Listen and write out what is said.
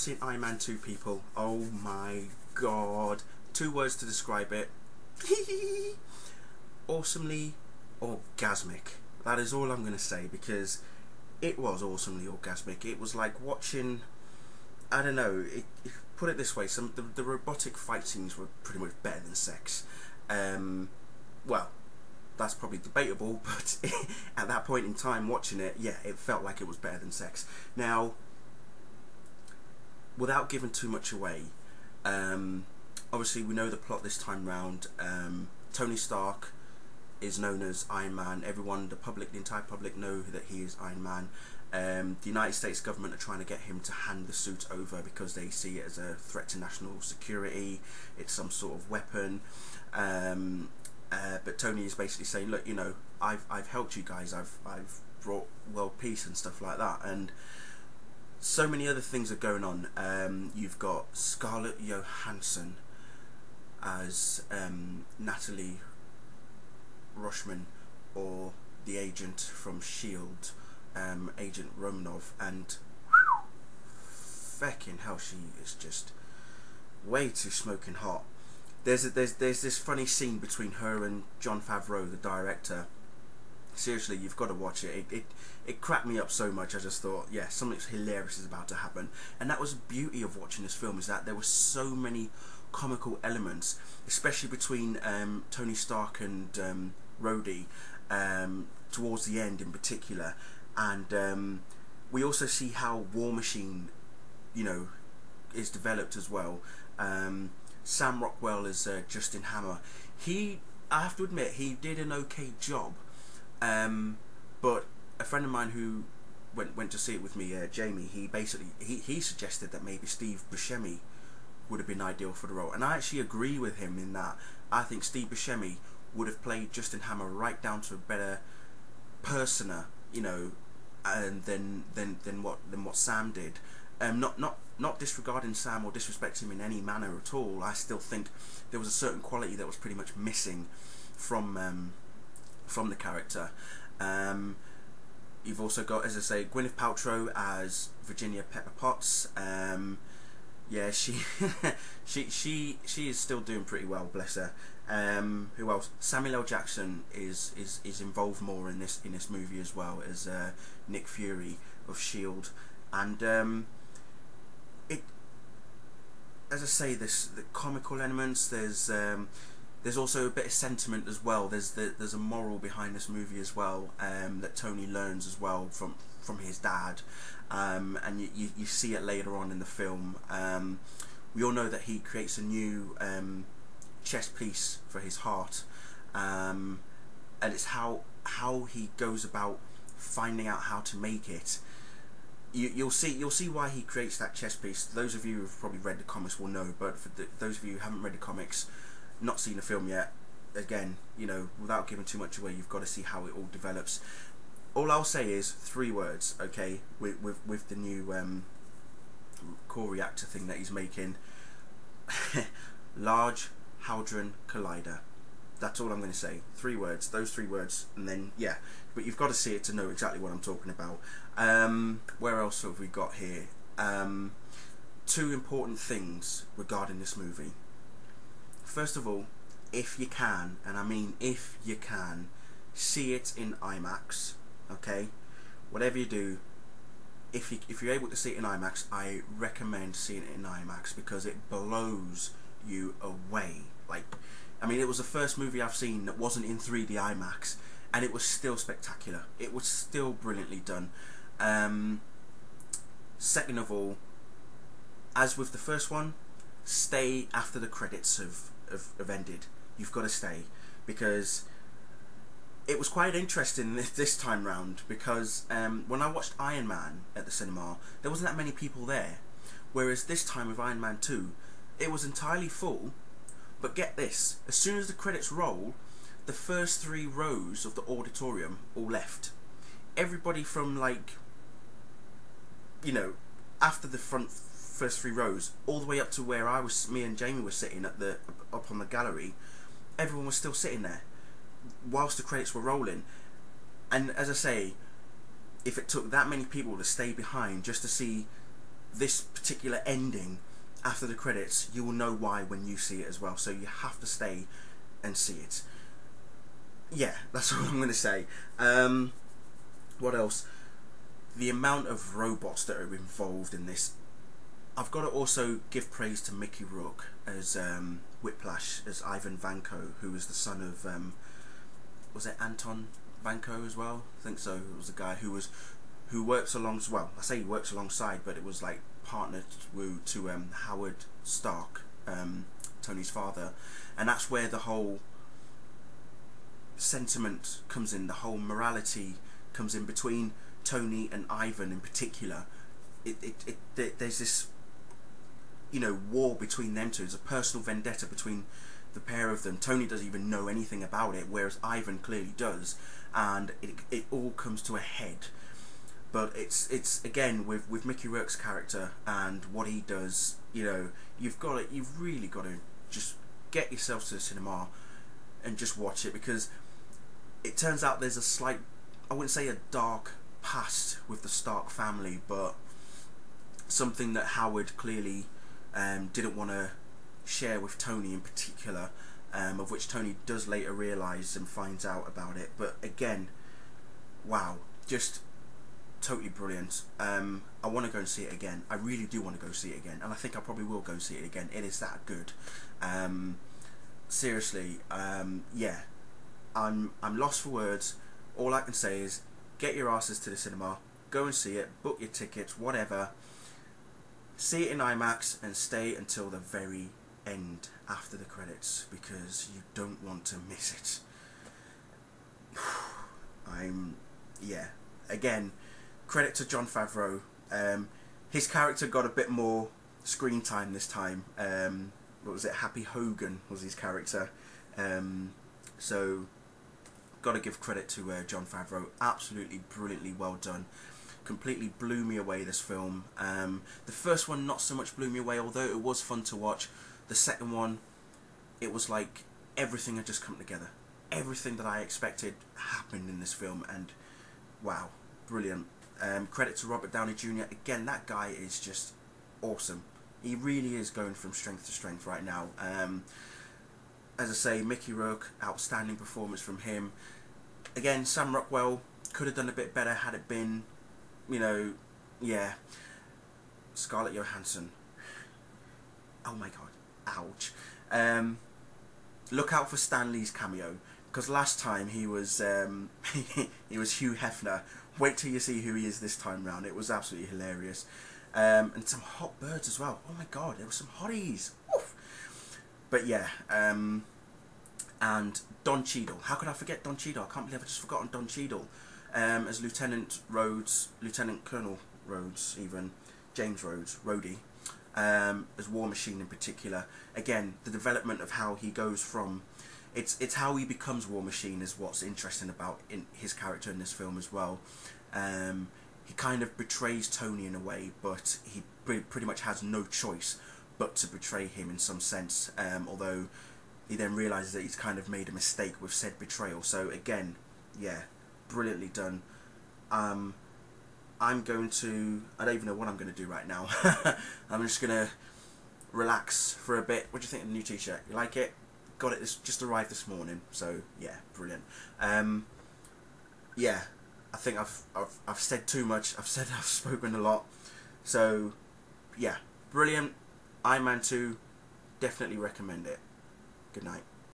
seeing Iron Man 2, people. Oh my god. 2 words to describe it. Awesomely orgasmic. That is all I'm going to say, because it was awesomely orgasmic. It was like watching, I don't know, put it this way, the robotic fight scenes were pretty much better than sex. Well, that's probably debatable, but at that point in time watching it, yeah, it felt like it was better than sex. Now, without giving too much away, obviously we know the plot this time round. Tony Stark is known as Iron Man. Everyone, the entire public know that he is Iron Man. The United States government are trying to get him to hand the suit over because they see it as a threat to national security. It's some sort of weapon. But Tony is basically saying, look, you know, I've helped you guys. I've brought world peace and stuff like that. And so many other things are going on. You've got Scarlett Johansson as Natalie Rushman, or the agent from S.H.I.E.L.D, Agent Romanov, and feckin' hell, she is just way too smoking hot. There's this funny scene between her and Jon Favreau, the director. Seriously, you've got to watch it. It cracked me up so much. I just thought, yeah, something hilarious is about to happen. And that was the beauty of watching this film, is that there were so many comical elements, especially between Tony Stark and Rhodey, towards the end in particular. And we also see how War Machine, you know, is developed as well. Sam Rockwell is Justin Hammer. I have to admit, he did an okay job. But a friend of mine who went to see it with me, Jamie, he suggested that maybe Steve Buscemi would have been ideal for the role, and I actually agree with him in that. I think Steve Buscemi would have played Justin Hammer right down to a better persona, you know, and than what Sam did. Not disregarding Sam or disrespecting him in any manner at all. I still think there was a certain quality that was pretty much missing from the character. You've also got, as I say, Gwyneth Paltrow as Virginia Pepper Potts. Yeah, she is still doing pretty well, bless her. Who else? Samuel L. Jackson is involved more in this movie as well as Nick Fury of S.H.I.E.L.D. And as I say, the comical elements. There's also a bit of sentiment as well. There's a moral behind this movie as well, that Tony learns as well from his dad, and you see it later on in the film. We all know that he creates a new chest piece for his heart, and it's how he goes about finding out how to make it. You'll see why he creates that chest piece. Those of you who've probably read the comics will know, but for those of you who haven't read the comics, not seen the film yet, again, you know, without giving too much away, you've got to see how it all develops. All I'll say is 3 words, okay, with the new core reactor thing that he's making. Large Hadron Collider. That's all I'm going to say. 3 words, those 3 words, and then, yeah. But you've got to see it to know exactly what I'm talking about. Where else have we got here? 2 important things regarding this movie. First of all, if you can, and I mean if you can, see it in IMAX, okay? Whatever you do, if you're able to see it in IMAX, I recommend seeing it in IMAX, because it blows you away. Like, I mean, it was the first movie I've seen that wasn't in 3D IMAX, and it was still spectacular. It was still brilliantly done. Second of all, as with the first one, stay after the credits have ended. You've got to stay, because it was quite interesting this time round, because when I watched Iron Man at the cinema, there wasn't that many people there, whereas this time with Iron Man 2, it was entirely full. But get this, as soon as the credits roll, the first 3 rows of the auditorium all left. Everybody from, like, you know, after the first 3 rows, all the way up to where me and Jamie were sitting up on the gallery, everyone was still sitting there whilst the credits were rolling. And as I say, if it took that many people to stay behind just to see this particular ending after the credits, you will know why when you see it as well. So you have to stay and see it. Yeah, that's all I'm going to say. What else? The amount of robots that are involved in this. I've got to also give praise to Mickey Rourke as Whiplash, as Ivan Vanko, who was the son of was it Anton Vanko as well? I think so. It was a guy who works alongside. Well, I say he works alongside, but it was like partnered to Howard Stark, Tony's father, and that's where the whole sentiment comes in. The whole morality comes in between Tony and Ivan in particular. There's this, you know, war between them two. It's a personal vendetta between the pair of them. Tony doesn't even know anything about it, whereas Ivan clearly does, and it all comes to a head. But it's again with Mickey Rourke's character and what he does. You know, you've really got to just get yourself to the cinema and just watch it, because it turns out there's a slight, I wouldn't say a dark past with the Stark family, but something that Howard clearly didn't want to share with Tony in particular, of which Tony does later realise and finds out about it. But again, wow, just totally brilliant. I want to go and see it again. I really do want to go see it again, and I think I probably will go see it again. It is that good. Seriously, yeah, I'm lost for words. All I can say is get your asses to the cinema, go and see it, book your tickets, whatever. See it in IMAX and stay until the very end after the credits, because you don't want to miss it. Yeah, again, credit to Jon Favreau. His character got a bit more screen time this time. What was it? Happy Hogan was his character. So, got to give credit to Jon Favreau. Absolutely brilliantly well done. Completely blew me away, this film. The first one not so much blew me away, although it was fun to watch. The second one, it was like everything had just come together. Everything that I expected happened in this film, and wow, brilliant. Credit to Robert Downey Jr. Again, that guy is just awesome. He really is going from strength to strength right now. As I say, Mickey Rourke, outstanding performance from him. Again, Sam Rockwell could have done a bit better had it been, you know, yeah. Scarlett Johansson. Oh my god, ouch. Look out for Stan Lee's cameo, because last time he was he was Hugh Hefner. Wait till you see who he is this time round. It was absolutely hilarious. And some hot birds as well. Oh my god, there were some hotties. Woof. But yeah, and Don Cheadle. How could I forget Don Cheadle? I can't believe I just forgotten Don Cheadle. As Lieutenant Colonel Rhodes, even James Rhodes, Rhodey, as War Machine in particular. Again, the development of how he goes from, it's how he becomes War Machine is what's interesting about in his character in this film as well. He kind of betrays Tony in a way, but he pretty much has no choice but to betray him in some sense, although he then realises that he's kind of made a mistake with said betrayal. So again, yeah, brilliantly done. I'm going to, I don't even know what I'm going to do right now. I'm just going to relax for a bit. What do you think of the new t-shirt? You like it? Got it, just arrived this morning, so yeah, brilliant. Yeah, I think I've said too much. I've spoken a lot. So yeah, brilliant. Iron Man 2, definitely recommend it. Good night.